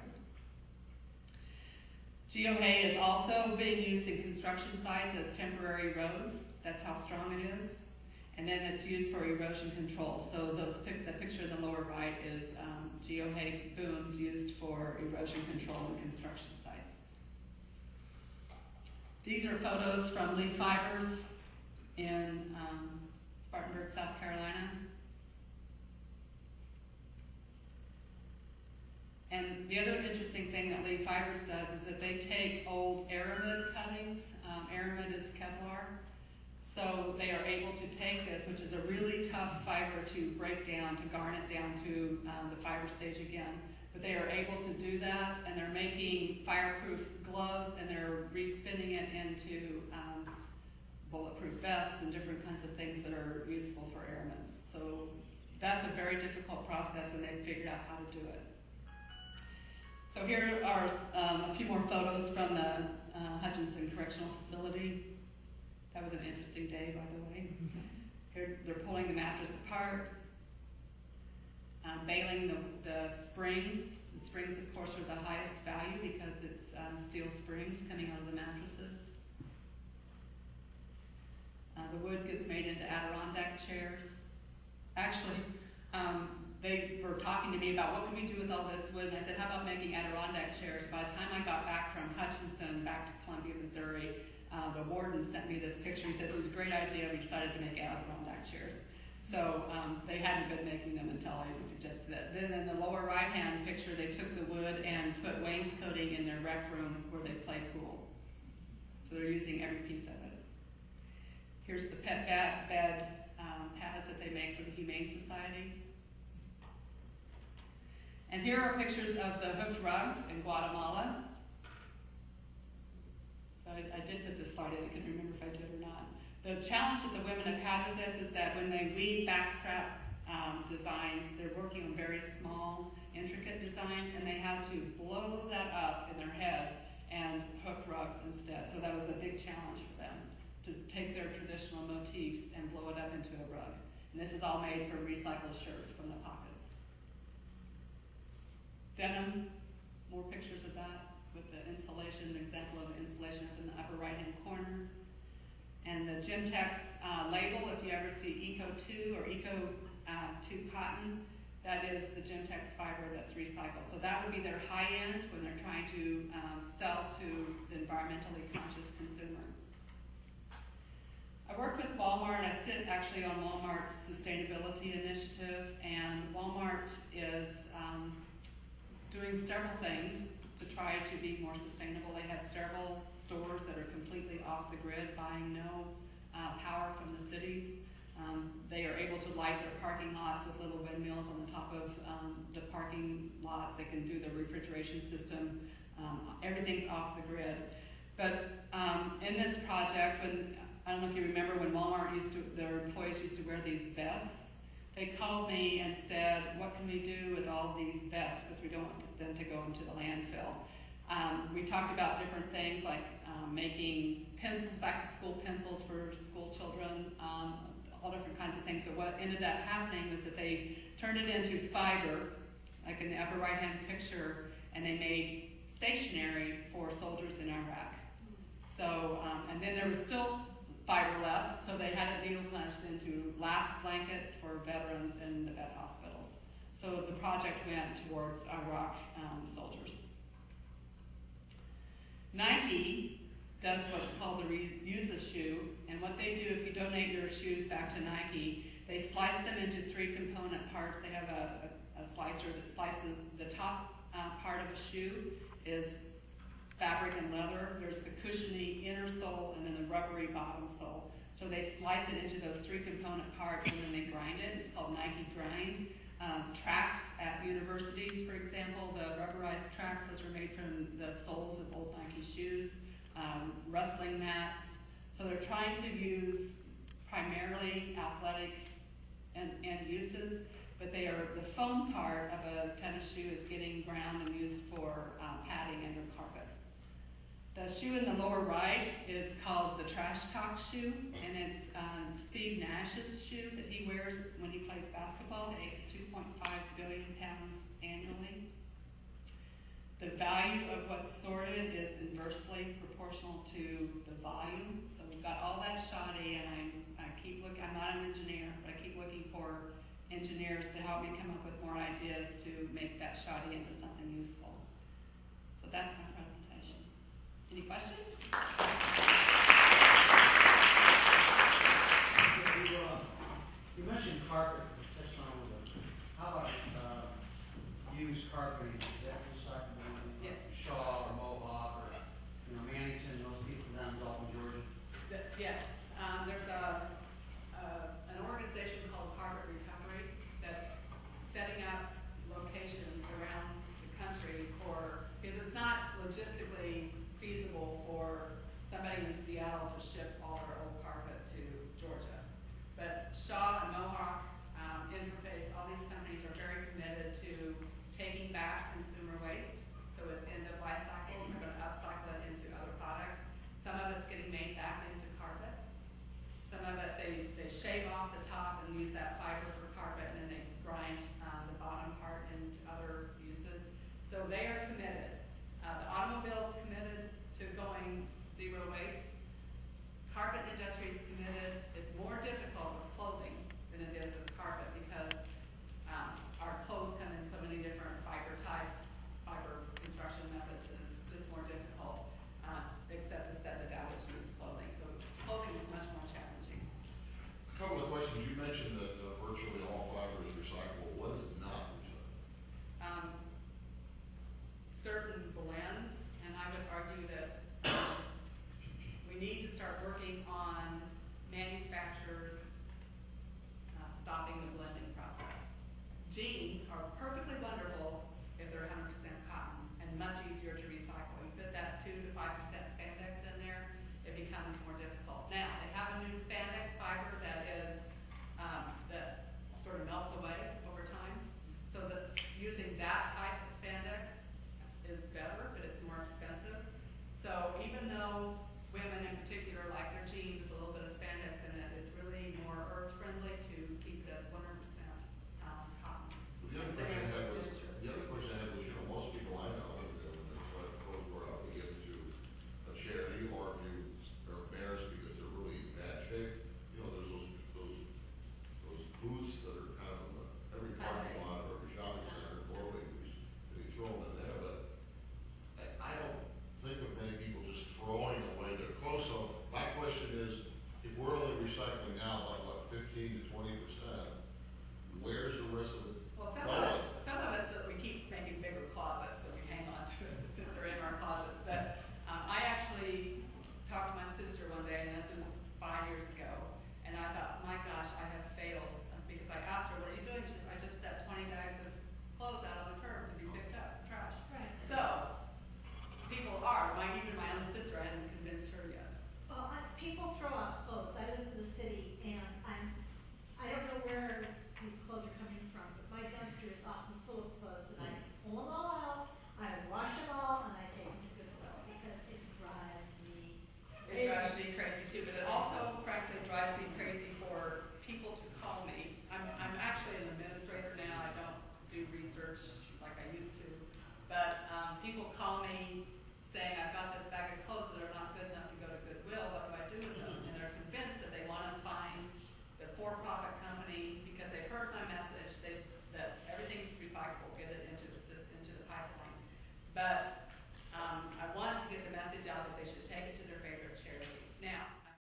GeoHay is also being used in construction sites as temporary roads. That's how strong it is. And then it's used for erosion control. So the picture in the lower right is GeoHay booms used for erosion control in construction sites. These are photos from Lee Fibers in Spartanburg, South Carolina. And the other interesting thing that Lee Fibers does is that they take old aramid cuttings. Aramid is Kevlar. So they are able to take this, which is a really tough fiber to break down, to garnet down to the fiber stage again. But they are able to do that, and they're making fireproof gloves, and they're respinning it into bulletproof vests and different kinds of things that are useful for airmen. So that's a very difficult process, and they've figured out how to do it. So here are a few more photos from the Hutchinson Correctional Facility. That was an interesting day, by the way. Here they're pulling the mattress apart, baling the springs. The springs, of course, are the highest value because it's steel springs coming out of the mattresses. The wood gets made into Adirondack chairs. Actually, they me about what can we do with all this wood, and I said, how about making Adirondack chairs? By the time I got back from Hutchinson back to Columbia, Missouri, the warden sent me this picture. He says it was a great idea. We decided to make Adirondack chairs. So they hadn't been making them until I suggested it. Then in the lower right-hand picture, they took the wood and put wainscoting in their rec room where they play pool. So they're using every piece of it. Here's the pet bed pads that they make for the Humane Society. And here are pictures of the hooked rugs in Guatemala. So I did put this slide in. I can't remember if I did or not. The challenge that the women have had with this is that when they weave backstrap designs, they're working on very small, intricate designs, and they have to blow that up in their head and hook rugs instead. So that was a big challenge for them, to take their traditional motifs and blow it up into a rug. And this is all made from recycled shirts from the pockets. Denim, more pictures of that with the insulation, an example of the insulation up in the upper right-hand corner. And the Gentex label, if you ever see Eco 2 or Eco 2 cotton, that is the Gentex fiber that's recycled. So that would be their high end when they're trying to sell to the environmentally conscious consumer. I work with Walmart. I sit actually on Walmart's sustainability initiative, and Walmart is doing several things to try to be more sustainable. They have several stores that are completely off the grid, buying no power from the cities. They are able to light their parking lots with little windmills on the top of the parking lots. They can do the refrigeration system. Everything's off the grid. But in this project, I don't know if you remember when Walmart their employees used to wear these vests. They called me and said, what can we do with all these vests, because we don't want them to go into the landfill. We talked about different things like making pencils, back-to-school pencils for school children, all different kinds of things. But what ended up happening was that they turned it into fiber, like in the upper right-hand picture, and they made stationery for soldiers in Iraq. So, and then there was still fiber left, so they had it needle punched into lap blankets for veterans in the vet hospitals. So the project went towards Iraq soldiers. Nike does what's called the reuse a shoe, and what they do, if you donate your shoes back to Nike, they slice them into 3 component parts. They have a slicer that slices the top part of a shoe is fabric and leather. There's the cushiony inner sole and then the rubbery bottom sole. So they slice it into those 3 component parts and then they grind it. It's called Nike Grind. Tracks at universities, for example, the rubberized tracks, those were made from the soles of old Nike shoes. Wrestling mats. So they're trying to use primarily athletic end uses, but the foam part of a tennis shoe is getting ground and used for padding under carpet. The shoe in the lower right is called the Trash Talk shoe, and it's Steve Nash's shoe that he wears when he plays basketball. It weighs 2.5 billion pounds annually. The value of what's sorted is inversely proportional to the volume. So we've got all that shoddy, and I keep looking. I'm not an engineer, but I keep looking for engineers to help me come up with more ideas to make that shoddy into something useful. So that's my presentation. Any questions? You mentioned carpet. Touched on with it. How about used carpeting? Is that recyclable? Yes. Shaw or Mohawk or Mannington, those people down in Dalton, Georgia. Yes. There's an organization called Carpet Recovery that's setting up locations around the country because it's not logistically feasible for start working on